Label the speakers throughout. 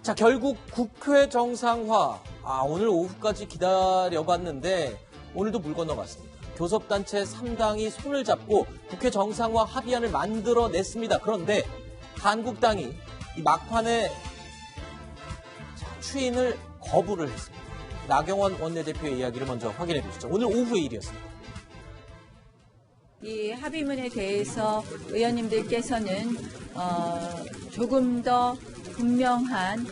Speaker 1: 자, 결국 국회 정상화. 오늘 오후까지 기다려봤는데 오늘도 물 건너갔습니다. 교섭단체 3당이 손을 잡고 국회 정상화 합의안을 만들어냈습니다. 그런데 한국당이 이 막판에 추인을 거부를 했습니다. 나경원 원내대표의 이야기를 먼저 확인해 보시죠. 오늘 오후의 일이었습니다.
Speaker 2: 이 합의문에 대해서 의원님들께서는 조금 더 분명한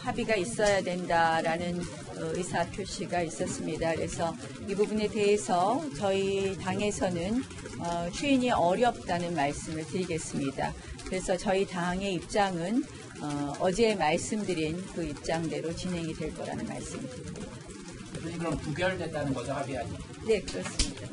Speaker 2: 합의가 있어야 된다라는 의사 표시가 있었습니다. 그래서 이 부분에 대해서 저희 당에서는 추인이 어렵다는 말씀을 드리겠습니다. 그래서 저희 당의 입장은 어제 말씀드린 그 입장대로 진행이 될 거라는 말씀을 드립니다.
Speaker 3: 그럼 부결됐다는 거죠, 합의안이?
Speaker 2: 네, 그렇습니다.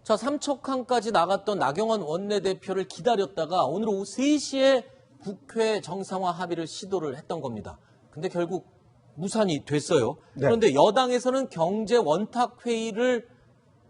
Speaker 1: 자, 삼척항까지 나갔던 나경원 원내대표를 기다렸다가 오늘 오후 3시에 국회 정상화 합의를 시도를 했던 겁니다. 근데 결국 무산이 됐어요.
Speaker 4: 네.
Speaker 1: 그런데 여당에서는 경제 원탁 회의를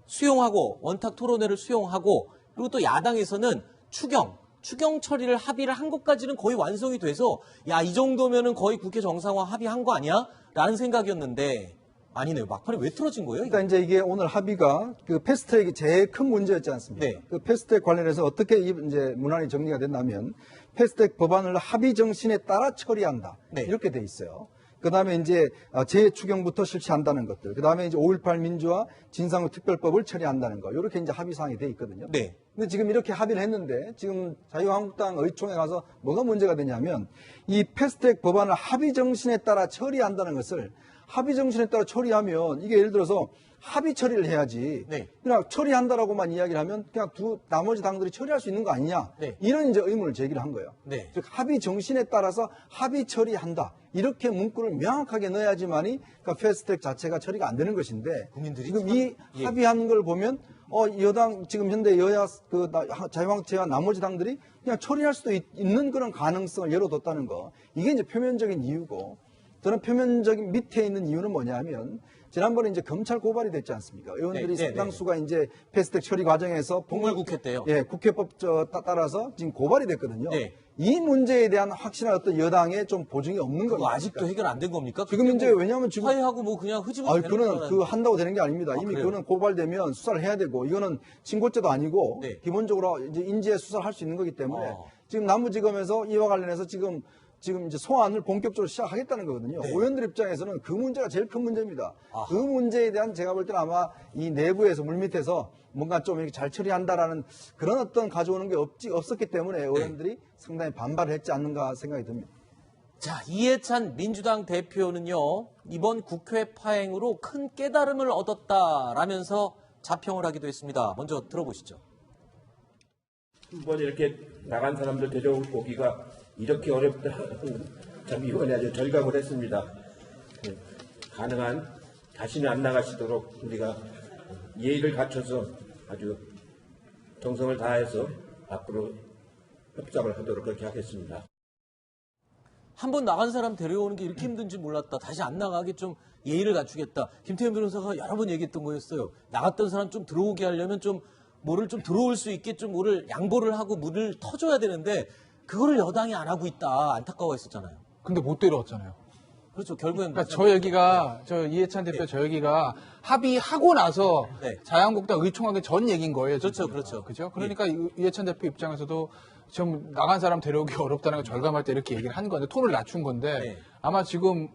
Speaker 1: 수용하고 원탁 토론회를 수용하고 그리고 또 야당에서는 추경 처리를 합의를 한 것까지는 거의 완성이 돼서 이 정도면은 거의 국회 정상화 합의한 거 아니야? 라는 생각이었는데 아니네요. 막판에 왜 틀어진 거예요?
Speaker 4: 일단 이제 이게 오늘 합의가 그 패스트트랙이 제일 큰 문제였지 않습니까?
Speaker 1: 네.
Speaker 4: 그 패스트트랙 관련해서 어떻게 이제 문안이 정리가 됐냐면 패스트트랙 법안을 합의 정신에 따라 처리한다.
Speaker 1: 네.
Speaker 4: 이렇게 돼 있어요. 그다음에 이제 재추경부터 실시한다는 것들. 그다음에 이제 5.18 민주화 진상규 특별법을 처리한다는 거. 이렇게 이제 합의 사항이 돼 있거든요.
Speaker 1: 네.
Speaker 4: 근데 지금 이렇게 합의를 했는데 지금 자유한국당 의총에 가서 뭐가 문제가 되냐면 이 패스트트랙 법안을 합의 정신에 따라 처리한다는 것을 합의 정신에 따라 처리하면 이게 예를 들어서 합의 처리를 해야지.
Speaker 1: 네.
Speaker 4: 그냥 처리한다라고만 이야기를 하면 그냥 나머지 당들이 처리할 수 있는 거 아니냐.
Speaker 1: 네.
Speaker 4: 이런 이제 의문을 제기를 한 거예요.
Speaker 1: 네.
Speaker 4: 즉 합의 정신에 따라서 합의 처리한다. 이렇게 문구를 명확하게 넣어야지만이 그러니까 패스트트랙 자체가 처리가 안 되는 것인데
Speaker 1: 국민들이
Speaker 4: 지금 이
Speaker 1: 예.
Speaker 4: 합의한 걸 보면 여당 지금 현재 여야 자유한국당과 나머지 당들이 그냥 처리할 수도 있는 그런 가능성을 열어뒀다는 거. 이게 이제 표면적인 이유고 저는 표면적인 밑에 있는 이유는 뭐냐면 지난번에 이제 검찰 고발이 됐지 않습니까? 의원들이
Speaker 1: 네,
Speaker 4: 상당수가 이제 패스트트랙 처리 과정에서
Speaker 1: 동물국회 때요.
Speaker 4: 예, 국회법 따라서 지금 고발이 됐거든요.
Speaker 1: 네.
Speaker 4: 이 문제에 대한 확실한 어떤 여당의 좀 보증이 없는
Speaker 1: 그거
Speaker 4: 겁니다.
Speaker 1: 아직도 해결 안 된 겁니까?
Speaker 4: 지금
Speaker 1: 그때
Speaker 4: 이제 왜냐하면 지금
Speaker 1: 화해하고 뭐 그냥 흐지부지 되는
Speaker 4: 그거는
Speaker 1: 거잖아요.
Speaker 4: 그 한다고 되는 게 아닙니다. 이미
Speaker 1: 그래요?
Speaker 4: 그거는 고발되면 수사를 해야 되고 이거는 친고죄도 아니고
Speaker 1: 네.
Speaker 4: 기본적으로 이제 인지해 수사를 할 수 있는 거기 때문에
Speaker 1: 어.
Speaker 4: 지금 남부지검에서 이와 관련해서 지금 이제 소환을 본격적으로 시작하겠다는 거거든요.
Speaker 1: 네.
Speaker 4: 의원들 입장에서는 그 문제가 제일 큰 문제입니다.
Speaker 1: 아하.
Speaker 4: 그 문제에 대한 제가 볼 때는 아마 이 내부에서 물밑에서 뭔가 좀 이렇게 잘 처리한다라는 그런 어떤 가져오는 게 없었기 때문에 의원들이 상당히 반발을 했지 않는가 생각이 듭니다.
Speaker 1: 자, 이해찬 민주당 대표는요, 이번 국회 파행으로 큰 깨달음을 얻었다라면서 자평을 하기도 했습니다. 먼저 들어보시죠.
Speaker 5: 한번 이렇게 나간 사람들 데려오기가 이렇게 어렵다. 참 이번에 아주 절감을 했습니다. 가능한 다시는 안 나가시도록 우리가 예의를 갖춰서 아주 정성을 다해서 앞으로 협상을 하도록 그렇게 하겠습니다.
Speaker 1: 한 번 나간 사람 데려오는 게 이렇게 힘든지 몰랐다. 다시 안 나가게 좀 예의를 갖추겠다. 김태현 변호사가 여러 번 얘기했던 거였어요. 나갔던 사람 좀 들어오게 하려면 좀 뭐를 좀 들어올 수 있게 좀 뭐를 양보를 하고 문을 터줘야 되는데 그거를 여당이 안 하고 있다. 안타까워했었잖아요.
Speaker 6: 근데 못 데려왔잖아요.
Speaker 1: 그렇죠. 결국엔
Speaker 6: 그러니까 저 얘기가, 저 이해찬 대표 저 얘기가 합의하고 나서
Speaker 1: 네.
Speaker 6: 자유한국당 의총하기 전 얘기인 거예요.
Speaker 1: 그렇죠,
Speaker 6: 지금.
Speaker 1: 그렇죠.
Speaker 6: 그죠? 그러니까 이해찬 대표 입장에서도 좀 나간 사람 데려오기 어렵다는 걸 절감할 때 이렇게 얘기를 한 건데, 톤을 낮춘 건데,
Speaker 1: 네.
Speaker 6: 아마 지금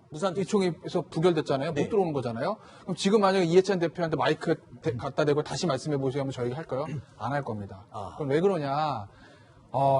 Speaker 1: 무산
Speaker 6: 의총에서 부결됐잖아요.
Speaker 1: 네.
Speaker 6: 못 들어오는 거잖아요. 그럼 지금 만약에 이해찬 대표한테 마이크 갖다 대고 다시 말씀해 보시면 저희가 할까요? 안 할 겁니다.
Speaker 1: 아.
Speaker 6: 그럼 왜 그러냐?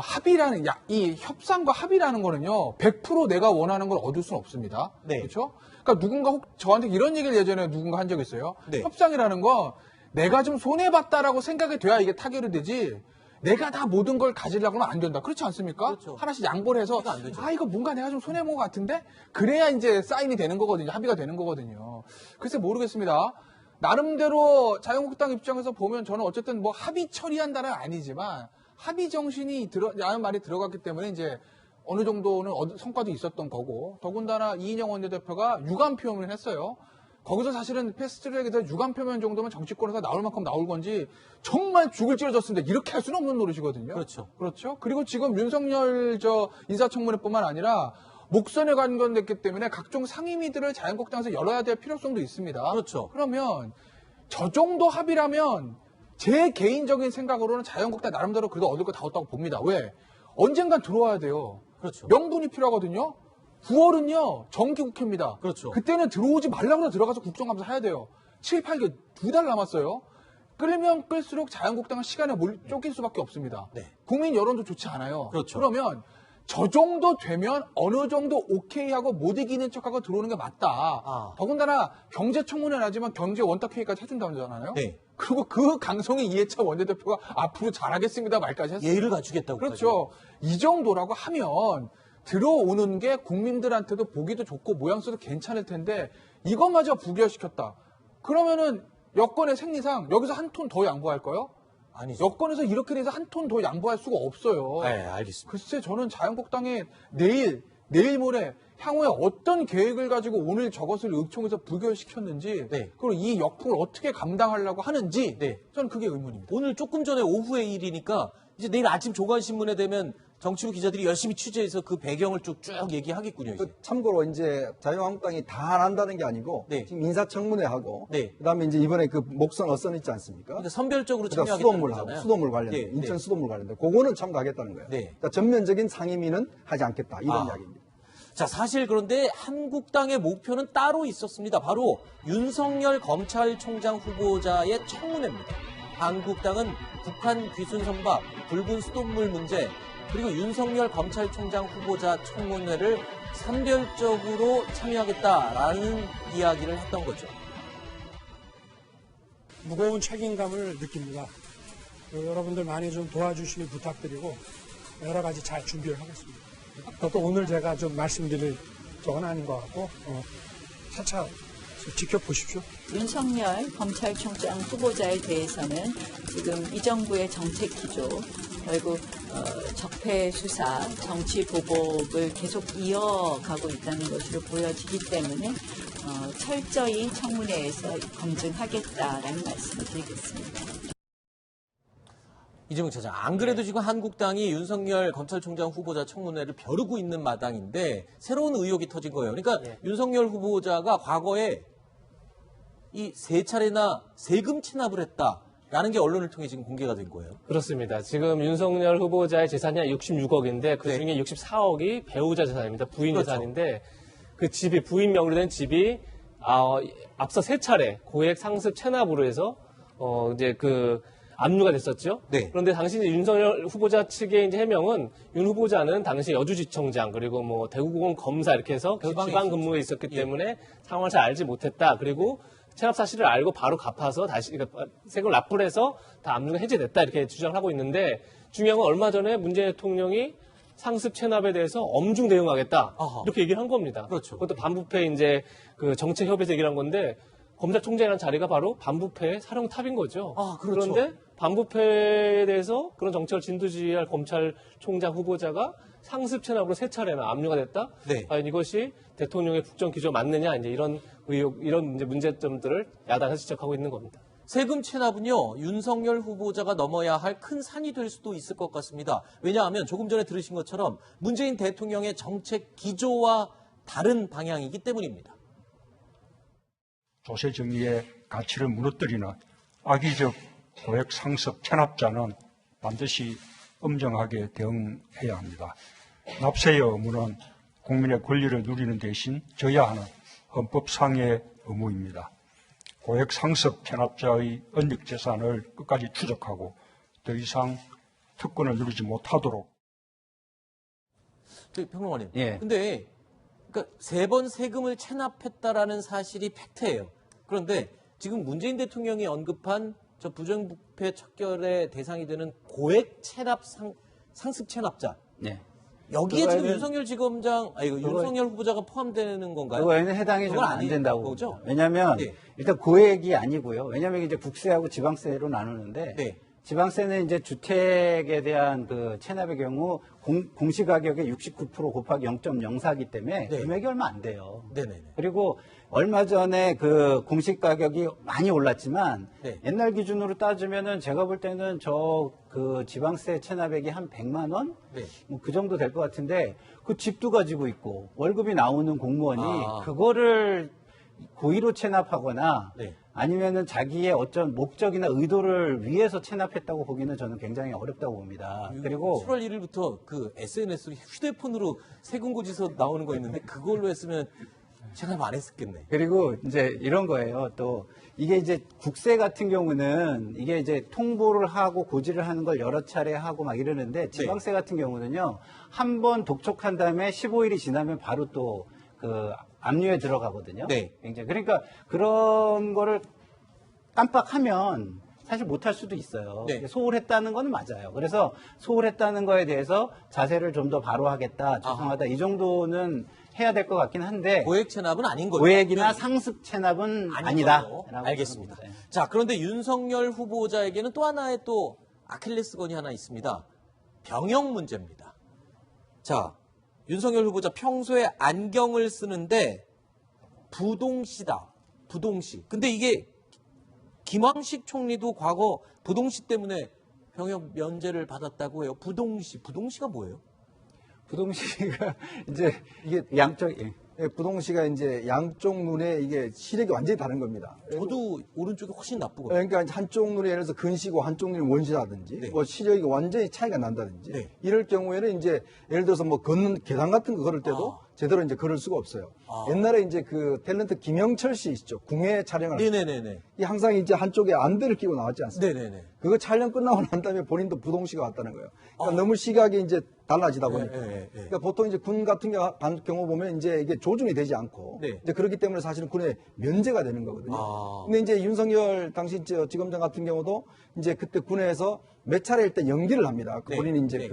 Speaker 6: 합의라는, 이 협상과 합의라는 거는요, 100% 내가 원하는 걸 얻을 수는 없습니다.
Speaker 1: 네.
Speaker 6: 그렇죠? 그러니까 누군가 저한테 이런 얘기를 예전에 누군가 한 적 있어요.
Speaker 1: 네.
Speaker 6: 협상이라는 건 내가 좀 손해봤다라고 생각이 돼야 이게 타결이 되지, 내가 다 모든 걸 가지려고 하면 안 된다. 그렇지 않습니까?
Speaker 1: 그렇죠.
Speaker 6: 하나씩 양보를 해서,
Speaker 1: 합의가 안 되죠.
Speaker 6: 이거 뭔가 내가 좀 손해본 것 같은데? 그래야 이제 사인이 되는 거거든요. 합의가 되는 거거든요. 글쎄 모르겠습니다. 나름대로 자유한국당 입장에서 보면 저는 어쨌든 뭐 합의 처리한다는 아니지만 합의 정신이 라는 말이 들어갔기 때문에 이제 어느 정도는 성과도 있었던 거고, 더군다나 이인영 원내대표가 유감 표현을 했어요. 거기서 사실은 패스트트랙에서 유감 표면 정도면 정치권에서 나올 만큼 나올 건지 정말 죽을 찌르졌습니다. 이렇게 할 수는 없는 노릇이거든요.
Speaker 1: 그렇죠.
Speaker 6: 그렇죠. 그리고 지금 윤석열 인사청문회뿐만 아니라 목선에 관련됐기 때문에 각종 상임위들을 자유한국당에서 열어야 될 필요성도 있습니다.
Speaker 1: 그렇죠.
Speaker 6: 그러면 저 정도 합의라면 제 개인적인 생각으로는 자유한국당 나름대로 그래도 얻을 거 다 얻었다고 봅니다. 왜? 언젠간 들어와야 돼요.
Speaker 1: 그렇죠.
Speaker 6: 명분이 필요하거든요. 9월은요, 정기국회입니다.
Speaker 1: 그렇죠.
Speaker 6: 그때는 들어오지 말라고 들어가서 국정감사 해야 돼요. 7, 8개월, 2달 남았어요. 끌면 끌수록 자유한국당은 시간에 쫓길 수밖에 없습니다.
Speaker 1: 네.
Speaker 6: 국민 여론도 좋지 않아요.
Speaker 1: 그렇죠.
Speaker 6: 그러면 저 정도 되면 어느 정도 오케이하고 못 이기는 척하고 들어오는 게 맞다.
Speaker 1: 아.
Speaker 6: 더군다나 경제청문회는 하지만 경제 원탁회의까지 해준다잖아요.
Speaker 1: 네.
Speaker 6: 그리고 그 강성의 이해차 원내대표가 앞으로 잘하겠습니다 말까지 했어요.
Speaker 1: 예의를 갖추겠다고.
Speaker 6: 그렇죠. 이 정도라고 하면 들어오는 게 국민들한테도 보기도 좋고 모양새도 괜찮을 텐데 이것마저 부결시켰다. 그러면은 여권의 생리상 여기서 한 톤 더 양보할까요?
Speaker 1: 아니죠.
Speaker 6: 여권에서 이렇게 돼서 한 톤 더 양보할 수가 없어요.
Speaker 1: 네, 알겠습니다.
Speaker 6: 글쎄 저는 자유한국당에 내일 모레 향후에 어떤 계획을 가지고 오늘 저것을 의총에서 부결시켰는지
Speaker 1: 네.
Speaker 6: 그리고 이 역풍을 어떻게 감당하려고 하는지
Speaker 1: 네.
Speaker 6: 저는 그게 의문입니다.
Speaker 1: 오늘 조금 전에 오후의 일이니까 이제 내일 아침 조간신문에 되면 정치부 기자들이 열심히 취재해서 그 배경을 쭉 얘기하겠군요. 이제.
Speaker 4: 참고로 이제 자유한국당이 다 안 한다는 게 아니고
Speaker 1: 네.
Speaker 4: 지금 인사청문회하고
Speaker 1: 네.
Speaker 4: 그다음에 이제 이번에 그 목선 어선 있지 않습니까?
Speaker 1: 그러니까 선별적으로
Speaker 4: 그러니까
Speaker 1: 참여하겠다는
Speaker 4: 수돗물하고
Speaker 1: 거잖아요.
Speaker 4: 수돗물 관련된
Speaker 1: 네,
Speaker 4: 인천
Speaker 1: 네.
Speaker 4: 수돗물 관련된 그거는 참가하겠다는 거예요.
Speaker 1: 네.
Speaker 4: 그러니까 전면적인 상임위는 하지 않겠다 이런
Speaker 1: 아.
Speaker 4: 이야기입니다.
Speaker 1: 자, 사실 그런데 한국당의 목표는 따로 있었습니다. 바로 윤석열 검찰총장 후보자의 청문회입니다. 한국당은 북한 귀순 선박, 붉은 수돗물 문제, 그리고 윤석열 검찰총장 후보자 청문회를 선별적으로 참여하겠다라는 이야기를 했던 거죠.
Speaker 7: 무거운 책임감을 느낍니다. 여러분들 많이 좀 도와주시길 부탁드리고 여러 가지 잘 준비를 하겠습니다. 또 오늘 제가 좀 말씀드릴 적은 아닌 것 같고 차차 지켜보십시오.
Speaker 2: 윤석열 검찰총장 후보자에 대해서는 지금 이 정부의 정책 기조, 결국 적폐 수사, 정치 보복을 계속 이어가고 있다는 것으로 보여지기 때문에 철저히 청문회에서 검증하겠다라는 말씀을 드리겠습니다.
Speaker 1: 이재명 차장, 안 그래도 지금 한국당이 윤석열 검찰총장 후보자 청문회를 벼르고 있는 마당인데 새로운 의혹이 터진 거예요. 그러니까 윤석열 후보자가 과거에 이 세 차례나 세금 체납을 했다라는 게 언론을 통해 지금 공개가 된 거예요.
Speaker 8: 그렇습니다. 지금 윤석열 후보자의 재산이 66억인데 그 중에 64억이 배우자 재산입니다. 부인
Speaker 1: 그렇죠.
Speaker 8: 재산인데 그 집이 부인 명의로 된 집이 앞서 세 차례 고액 상습 체납으로 해서 이제 그 압류가 됐었죠.
Speaker 1: 네.
Speaker 8: 그런데 당시 이제 윤석열 후보자 측의 이제 해명은 윤 후보자는 당시 여주지청장 그리고 뭐 대구고검 검사 이렇게 해서 계속 지방 근무에 있었기 때문에 상황을 잘 알지 못했다. 그리고 체납 사실을 알고 바로 갚아서 다시 그러니까 세금을 납부를 해서 다 압류가 해제됐다 이렇게 주장을 하고 있는데 중요한 건 얼마 전에 문재인 대통령이 상습 체납에 대해서 엄중 대응하겠다
Speaker 1: 아하.
Speaker 8: 이렇게 얘기를 한 겁니다.
Speaker 1: 그렇죠.
Speaker 8: 그것도 반부패 이제 그 정책협의회에서 얘기를 한 건데 검찰총장이라는 자리가 바로 반부패의 사령탑인 거죠.
Speaker 1: 아, 그렇죠.
Speaker 8: 그런데 반부패에 대해서 그런 정책을 진두지휘할 검찰총장 후보자가 상습 체납으로 세 차례나 압류가 됐다.
Speaker 1: 네.
Speaker 8: 과연 이것이 대통령의 국정 기조 맞느냐 이제 이런 의혹, 이런 이제 문제점들을 야당에서 지적하고 있는 겁니다.
Speaker 1: 세금 체납은요, 윤석열 후보자가 넘어야 할 큰 산이 될 수도 있을 것 같습니다. 왜냐하면 조금 전에 들으신 것처럼 문재인 대통령의 정책 기조와 다른 방향이기 때문입니다.
Speaker 9: 조세 정의의 가치를 무너뜨리는 악의적 고액 상습 체납자는 반드시 엄정하게 대응해야 합니다. 납세의 의무는 국민의 권리를 누리는 대신 져야 하는 헌법상의 의무입니다. 고액 상습 체납자의 은닉 재산을 끝까지 추적하고 더 이상 특권을 누리지 못하도록.
Speaker 1: 평론가님.
Speaker 10: 예.
Speaker 1: 근데 그러니까 세 번 세금을 체납했다라는 사실이 팩트예요. 그런데 지금 문재인 대통령이 언급한 저 부정부패 척결의 대상이 되는 고액 체납 상습 체납자.
Speaker 10: 네.
Speaker 1: 여기에 지금
Speaker 10: 그거에는-
Speaker 1: 윤석열 지검장, 윤석열 후보자가 포함되는 건가요?
Speaker 10: 그거에는 해당이 좀
Speaker 1: 그건
Speaker 10: 안 된다고
Speaker 1: 거죠?
Speaker 10: 봅니다. 왜냐하면
Speaker 1: 네.
Speaker 10: 일단 고액이 아니고요. 왜냐하면 이제 국세하고 지방세로 나누는데
Speaker 1: 네.
Speaker 10: 지방세는 이제 주택에 대한 그 체납의 경우 공시가격의 69% 곱하기 0.04이기 때문에
Speaker 1: 네.
Speaker 10: 금액이 얼마 안 돼요.
Speaker 1: 네네네.
Speaker 10: 그리고 얼마 전에 그 공시가격이 많이 올랐지만
Speaker 1: 네.
Speaker 10: 옛날 기준으로 따지면은 제가 볼 때는 저 그 지방세 체납액이 한 100만 원?
Speaker 1: 네.
Speaker 10: 뭐 그 정도 될 것 같은데 그 집도 가지고 있고 월급이 나오는 공무원이
Speaker 1: 아.
Speaker 10: 그거를 고의로 체납하거나
Speaker 1: 네.
Speaker 10: 아니면은 자기의 어떤 목적이나 의도를 위해서 체납했다고 보기는 저는 굉장히 어렵다고 봅니다. 그리고
Speaker 1: 7월 1일부터 그 SNS로 휴대폰으로 세금고지서 나오는 거 있는데 그걸로 했으면 체납 안 했었겠네.
Speaker 10: 그리고 이제 이런 거예요. 또 이게 이제 국세 같은 경우는 이게 이제 통보를 하고 고지를 하는 걸 여러 차례 하고 막 이러는데 지방세 같은 경우는요. 한 번 독촉한 다음에 15일이 지나면 바로 또 그 압류에 들어가거든요.
Speaker 1: 네.
Speaker 10: 굉장히 그러니까 그런 거를 깜빡하면 사실 못할 수도 있어요.
Speaker 1: 네.
Speaker 10: 소홀했다는 거는 맞아요. 그래서 소홀했다는 거에 대해서 자세를 좀 더 바로 하겠다. 죄송하다. 이 정도는 해야 될 것 같긴 한데
Speaker 1: 고액 체납은 아닌 거죠.
Speaker 10: 고액이나 상습 체납은 아니다.
Speaker 1: 걸로.
Speaker 10: 라고
Speaker 1: 알겠습니다.
Speaker 10: 생각합니다.
Speaker 1: 자, 그런데 윤석열 후보자에게는 또 하나의 또 아킬레스건이 하나 있습니다. 병역 문제입니다. 자, 윤석열 후보자 평소에 안경을 쓰는데 부동시다. 부동시. 근데 이게 김황식 총리도 과거 부동시 때문에 병역 면제를 받았다고 해요. 부동시. 부동시가 뭐예요?
Speaker 10: 부동시가 이제 이게 양쪽
Speaker 4: 부동시가 이제 양쪽 눈에 이게 시력이 완전히 다른 겁니다.
Speaker 1: 저도 오른쪽이 훨씬 나쁘거든요.
Speaker 4: 그러니까 한쪽 눈에 예를 들어서 근시고 한쪽 눈이 원시라든지
Speaker 1: 네.
Speaker 4: 뭐 시력이 완전히 차이가 난다든지
Speaker 1: 네.
Speaker 4: 이럴 경우에는 이제 예를 들어서 뭐 걷는 계단 같은 거 걸을 때도 제대로 이제 걸을 수가 없어요. 옛날에 이제 그 탤런트 김영철 씨 있죠. 궁예 촬영을 할 때.
Speaker 1: 네네네네.
Speaker 4: 이 항상 이제 한쪽에 안대를 끼고 나왔지 않습니까?
Speaker 1: 네네네.
Speaker 4: 그거 촬영 끝나고 난 다음에 본인도 부동시가 왔다는 거예요. 그러니까 너무 시각이 이제 달라지다 보니까.
Speaker 1: 네.
Speaker 4: 그러니까 보통 이제 군 같은 경우 보면 이제 이게 조준이 되지 않고
Speaker 1: 네.
Speaker 4: 이제 그렇기 때문에 사실은 군에 면제가 되는 거거든요.
Speaker 1: 아.
Speaker 4: 근데 이제 윤석열 당시 지검장 같은 경우도 이제 그때 군에서 몇 차례 일단 연기를 합니다. 그
Speaker 1: 네.
Speaker 4: 본인이 이제
Speaker 1: 네.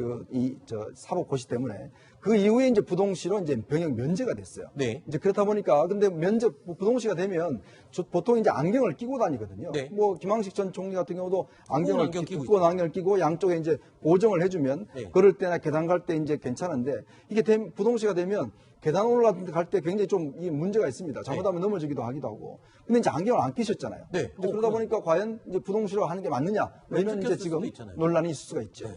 Speaker 4: 사법 고시 때문에 그 이후에 이제 부동시로 이제 병역 면제가 됐어요.
Speaker 1: 네.
Speaker 4: 이제 그렇다 보니까 근데 부동시가 되면 보통 이제 안경을 끼고 다니거든요.
Speaker 1: 네.
Speaker 4: 뭐 김황식 전 총리 같은 경우도 안경을
Speaker 1: 안경 끼고
Speaker 4: 두꺼운 안경을 끼고 양쪽에 이제 보정을 해주면
Speaker 1: 네.
Speaker 4: 걸을 때나 계단 갈 때 이제 괜찮은데 이게 부동시가 되면 계단 올라갈 때 굉장히 좀 이 문제가 있습니다. 잘못하면 넘어지기도 하기도 하고. 근데 이제 안경을 안 끼셨잖아요.
Speaker 1: 네.
Speaker 4: 이제 그러다 보니까 과연 이제 부동시로 하는 게 맞느냐? 이런 이제
Speaker 1: 꼈을
Speaker 4: 지금
Speaker 1: 수도 있잖아요.
Speaker 4: 논란이 있을 수가 있죠.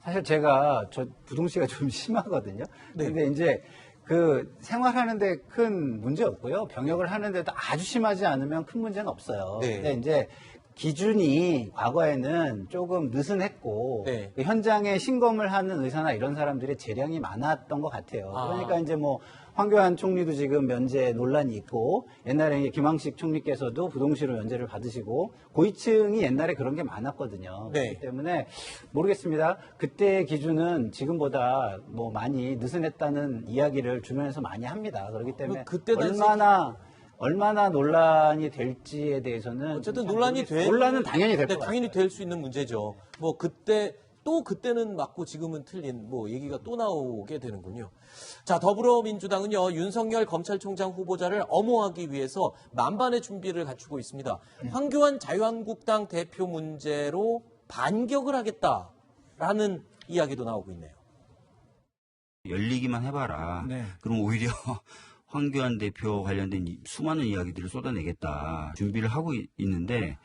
Speaker 10: 사실 제가 저 부동시가 좀 심하거든요.
Speaker 1: 네.
Speaker 10: 근데 이제 그 생활하는데 큰 문제 없고요. 병역을 하는데도 아주 심하지 않으면 큰 문제는 없어요.
Speaker 1: 네.
Speaker 10: 근데 이제 기준이 과거에는 조금 느슨했고
Speaker 1: 네.
Speaker 10: 그 현장에 신검을 하는 의사나 이런 사람들의 재량이 많았던 것 같아요. 그러니까 이제 뭐 황교안 총리도 지금 면제 논란이 있고 옛날에 김황식 총리께서도 부동시로 면제를 받으시고 고위층이 옛날에 그런 게 많았거든요.
Speaker 1: 네.
Speaker 10: 그렇기 때문에 모르겠습니다. 그때의 기준은 지금보다 뭐 많이 느슨했다는 이야기를 주변에서 많이 합니다. 그렇기 때문에
Speaker 1: 그때 당시
Speaker 10: 얼마나 논란이 될지에 대해서는
Speaker 1: 어쨌든
Speaker 10: 잘
Speaker 1: 논란이
Speaker 10: 모르겠어요. 논란은 당연히 될 것
Speaker 1: 당연히
Speaker 10: 같아요.
Speaker 1: 될 수 있는 문제죠. 뭐 그때는 맞고 지금은 틀린 뭐 얘기가 또 나오게 되는군요. 자, 더불어민주당은요, 윤석열 검찰총장 후보자를 엄호하기 위해서 만반의 준비를 갖추고 있습니다. 황교안 자유한국당 대표 문제로 반격을 하겠다라는 이야기도 나오고 있네요.
Speaker 11: 열리기만 해봐라. 그럼 오히려 황교안 대표 관련된 수많은 이야기들을 쏟아내겠다 준비를 하고 있는데,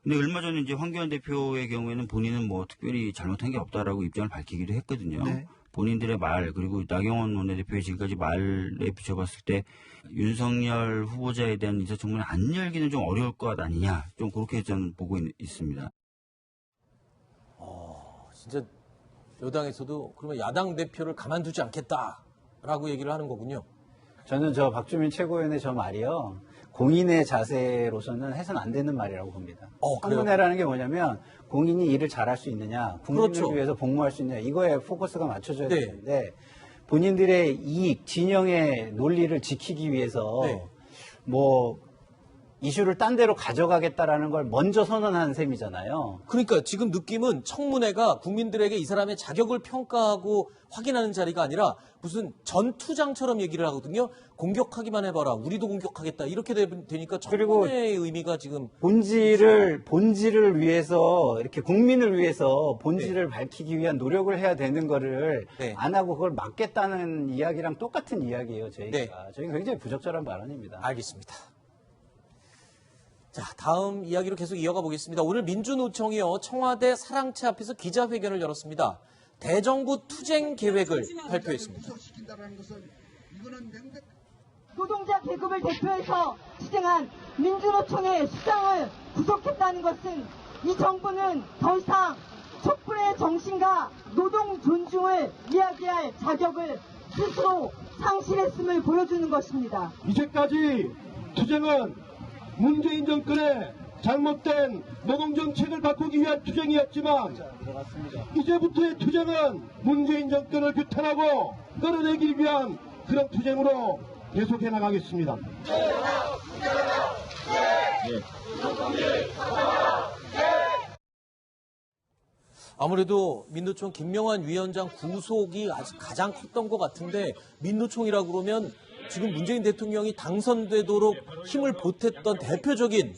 Speaker 11: 근데 얼마 전에 이제 황교안 대표의 경우에는 본인은 뭐 특별히 잘못한 게 없다라고 입장을 밝히기도 했거든요.
Speaker 4: 네.
Speaker 11: 본인들의 말, 그리고 나경원 원내대표의 지금까지 말에 비춰봤을 때 윤석열 후보자에 대한 인사청문회 안 열기는 좀 어려울 것 아니냐, 좀 그렇게 저는 보고 있습니다.
Speaker 1: 진짜 여당에서도 그러면 야당 대표를 가만두지 않겠다라고 얘기를 하는 거군요.
Speaker 10: 저는 저 박주민 최고위원의 저 말이요. 공인의 자세로서는 해서는 안 되는 말이라고 봅니다.
Speaker 1: 그래요?
Speaker 10: 청문회라는 게 뭐냐면 공인이 일을 잘할 수 있느냐, 국민을
Speaker 1: 그렇죠.
Speaker 10: 위해서 복무할 수 있느냐, 이거에 포커스가 맞춰져야
Speaker 1: 네.
Speaker 10: 되는데 본인들의 이익, 진영의 논리를 지키기 위해서
Speaker 1: 네.
Speaker 10: 뭐 이슈를 딴 데로 가져가겠다라는 걸 먼저 선언한 셈이잖아요.
Speaker 1: 그러니까 지금 느낌은 청문회가 국민들에게 이 사람의 자격을 평가하고 확인하는 자리가 아니라 무슨 전투장처럼 얘기를 하거든요. 공격하기만 해봐라. 우리도 공격하겠다. 이렇게 되니까 청문회의 의미가 지금
Speaker 10: 본질을 위해서 이렇게 국민을 위해서 본질을 밝히기 위한 노력을 해야 되는 거를 안 하고 그걸 막겠다는 이야기랑 똑같은 이야기예요. 저희가 굉장히 부적절한 발언입니다.
Speaker 1: 알겠습니다. 자, 다음 이야기로 계속 이어가 보겠습니다. 오늘 민주노총이요, 청와대 사랑채 앞에서 기자회견을 열었습니다. 대정부 투쟁 계획을 발표했습니다.
Speaker 12: 노동자 계급을 대표해서 투쟁한 민주노총의 수장을 구속했다는 것은 이 정부는 더 이상 촛불의 정신과 노동 존중을 이야기할 자격을 스스로 상실했음을 보여주는 것입니다.
Speaker 13: 이제까지 투쟁은 문재인 정권의 잘못된 노동정책을 바꾸기 위한 투쟁이었지만 이제부터의 투쟁은 문재인 정권을 규탄하고 끌어내기 위한 그런 투쟁으로 계속해 나가겠습니다.
Speaker 1: 아무래도 민노총 김명환 위원장 구속이 아직 가장 컸던 것 같은데, 민노총이라고 그러면 지금 문재인 대통령이 당선되도록 힘을 보탰던 대표적인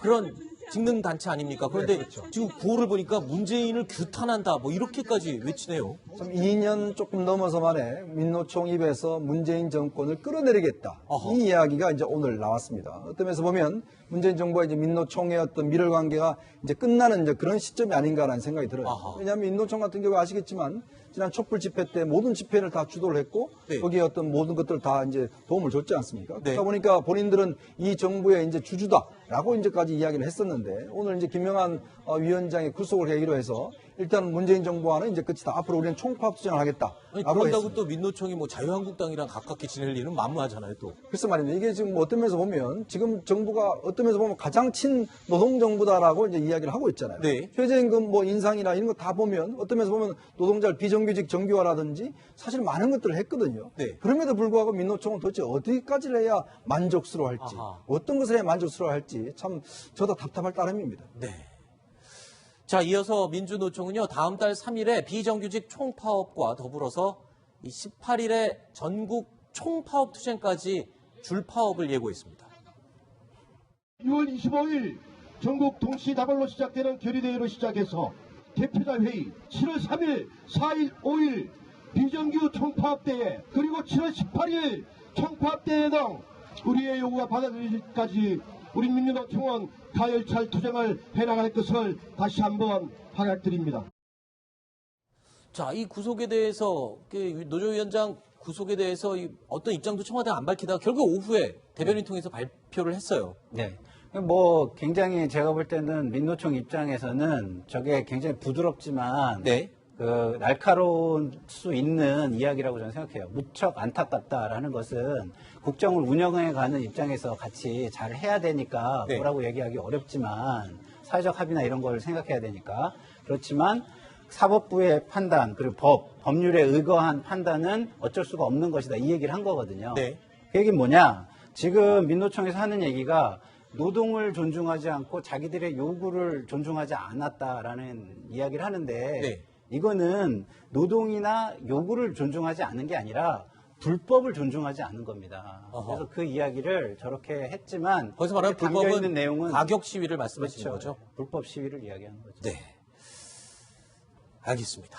Speaker 1: 그런 직능단체 아닙니까? 그런데 지금 구호를 보니까 문재인을 규탄한다, 뭐 이렇게까지 외치네요.
Speaker 4: 2년 조금 넘어서 만에 민노총 입에서 문재인 정권을 끌어내리겠다. 이 이야기가 이제 오늘 나왔습니다. 어떤 면에서 보면 문재인 정부와 이제 민노총의 어떤 밀월 관계가 이제 끝나는 이제 그런 시점이 아닌가라는 생각이 들어요. 왜냐하면 민노총 같은 경우 아시겠지만 지난 촛불 집회 때 모든 집회를 다 주도를 했고 거기에 어떤 모든 것들을 다 이제 도움을 줬지 않습니까? 그러다 보니까 본인들은 이 정부의 이제 주주다라고 이제까지 이야기를 했었는데, 오늘 이제 김명환 위원장의 구속을 계기로 해서 일단 문재인 정부와는 이제 끝이다. 앞으로 우리는 총파업 투쟁을 하겠다.
Speaker 1: 아니, 그런다고 또 민노총이 뭐 자유한국당이랑 가깝게 지낼 일은 만무하잖아요, 또.
Speaker 4: 글쎄 말입니다. 이게 지금 뭐 어떤 면에서 보면 지금 정부가 어떤 면에서 보면 가장 친노동정부다라고 이제 이야기를 하고 있잖아요. 최저임금 뭐 인상이나 이런 거 다 보면 어떤 면에서 보면 노동자를 비정규직 정규화라든지 사실 많은 것들을 했거든요. 그럼에도 불구하고 민노총은 도대체 어디까지를 해야 만족스러워할지, 어떤 것을 해야 만족스러워할지 참 저도 답답할 따름입니다.
Speaker 1: 자, 이어서 민주노총은요, 다음 달 3일에 비정규직 총파업과 더불어서 이 18일에 전국 총파업 투쟁까지 줄파업을 예고했습니다.
Speaker 13: 6월 25일 전국 동시다발로 시작되는 결의대회로 시작해서 대표자 회의, 7월 3일, 4일, 5일 비정규 총파업대회, 그리고 7월 18일 총파업대회 등 우리의 요구가 받아들이기까지 우리 민주노총은 가열찬 투쟁을 해나갈 것을 다시 한번 확약드립니다.
Speaker 1: 자, 이 구속에 대해서 노조위원장 구속에 대해서 어떤 입장도 청와대가 안 밝히다가 결국 오후에 대변인 통해서 발표를 했어요.
Speaker 10: 뭐 굉장히 제가 볼 때는 민노총 입장에서는 저게 굉장히 부드럽지만 그 날카로울 수 있는 이야기라고 저는 생각해요. 무척 안타깝다라는 것은 국정을 운영해가는 입장에서 같이 잘 해야 되니까 뭐라고 얘기하기 어렵지만, 사회적 합의나 이런 걸 생각해야 되니까. 그렇지만 사법부의 판단, 그리고 법률에 의거한 판단은 어쩔 수가 없는 것이다, 이 얘기를 한 거거든요. 그 얘기는 뭐냐, 지금 민노총에서 하는 얘기가 노동을 존중하지 않고 자기들의 요구를 존중하지 않았다라는 이야기를 하는데, 이거는 노동이나 요구를 존중하지 않는 게 아니라 불법을 존중하지 않은 겁니다. 그래서 그 이야기를 저렇게 했지만,
Speaker 1: 거기서 말하는 불법은
Speaker 10: 내용은
Speaker 1: 가격 시위를 말씀하시는 거죠?
Speaker 10: 불법 시위를 이야기하는 거죠.
Speaker 1: 알겠습니다.